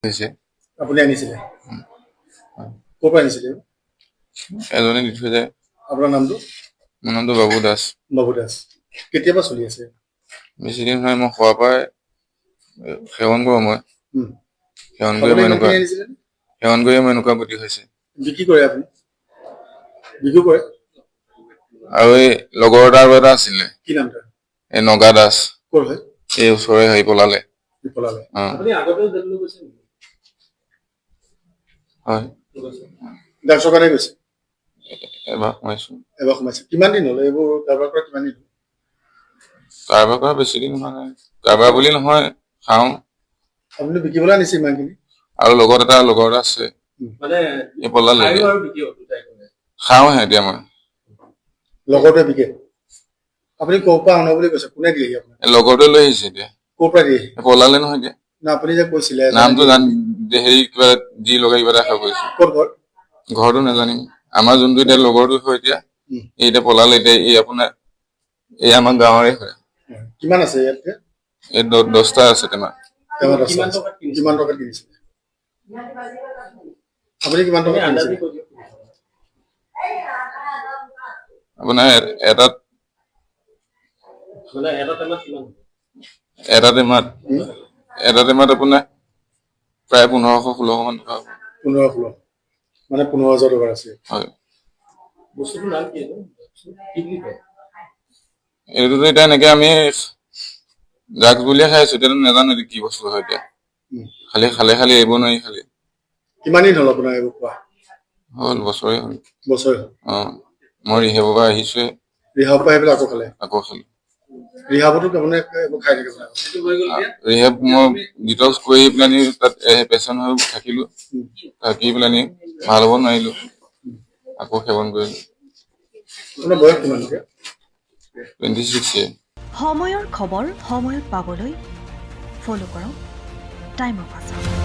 হৈছে আপুনি আনিছিলে ক'ৰ পৰা আনিছিলে এজনে দি থৈ যায়। আপোনাৰ নামটো? মোৰ নামটো বাবু দাস। বাবু দাস। কেতিয়াবা চলি আছে? বেছি দিন হয়, মই খোৱাৰ পৰাই সেৱন কৰোঁ। মই সেৱন কৰি মই এনেকুৱা গতি হৈছে। বিক্ৰী কৰে আপুনি? বিক্ৰী কৰে? আৰু এই লগৰ এটা আছিলে, কি নাম তাৰ? এই নগা দাস। ক'ৰ হয়? এই ওচৰৰে হেৰি পলালে। আপুনি আগতেও জেললৈ গৈছে নেকি? হয়, ড্ৰাগছৰ কাৰণে গৈছে? এবাৰ সোমাইছো। এবাৰ সোমাইছে। কিমান দিন হ'ল এইবোৰ কাৰোবাৰ পৰা? কিমান দিন হ'ল? কাৰোবাৰ পৰা বেছি দিন হোৱা নাই। কাৰোবাৰ বুলি নহয়, খাওঁ। আপুনি বিকিবলৈ আনিছে ইমানখিনি? আৰু লগৰ এটা আছে, মানে এই পলালে। খাওঁহে এতিয়া মই। লগৰটোৱে বিকে? আপুনি ক'ৰ পৰা আনো বুলি কৈছে? কোনে দিয়েহি আপোনাক? লগৰটোৱে লৈ আহিছে এতিয়া। ক'ৰ পৰা দিয়েহি? পলালে নহয় এতিয়া। না আপুনি যে কৈছিলে নামটো হেৰি কিবা দি লগাই কিবা এটা খাব কৰিছে। ক'ত ঘৰ? ঘৰটো নাজানিম। আমাৰ যোনটো এতিয়া লগৰটো হয়, এতিয়া এই এতিয়া পলালে। এতিয়া এই আপোনাৰ এই আমাৰ গাঁৱৰে হয়। কিমান আছে ইয়াত? এই 10টা আছে টেমা। কিমান টকাত কিনিছে? আপুনি কিমান টকাত কিনিছে? আপোনাৰ এটাত এটা টেমাত আপোনাৰ প্ৰায় 1500-1600 মান টকা। 1500 মানে 15,000 টকাৰ আছে। হয়। বস্তুটোৰ নাম কি বুলি কয়? এইটোতো এতিয়া এনেকে আমি ড্ৰাগছ বুলিয়ে খাই আছো। এতিয়াতো নাজানো কি বস্তু হয়। এতিয়া খালি এৰিব নোৱাৰি। খালি কিমান দিন হ'ল আপোনাৰ এইবোৰ খোৱা? হ'ল বছৰে হ'ল। বছৰে হ'ল? মই ৰিহেবৰ পৰা আহিছোৱে। ৰিহাবৰ পৰা আহি পেলাই আকৌ খালে? আকৌ খালো। ৰিহাবতো মানে এইবোৰ খাই থাকে? ৰিহেব মই ডিটক্স কৰি পেলানি তাত পেচেণ্ট হৈ থাকিলো। থাকি পেলানি ভাল হ'ব নোৱাৰিলো, আকৌ সেৱন কৰিলো। আপোনাৰ বয়স কিমান এতিয়া? 26 years। সময়ৰ খবৰ সময়ত পাবলৈ ফলো কৰক টাইম অফ আছাম।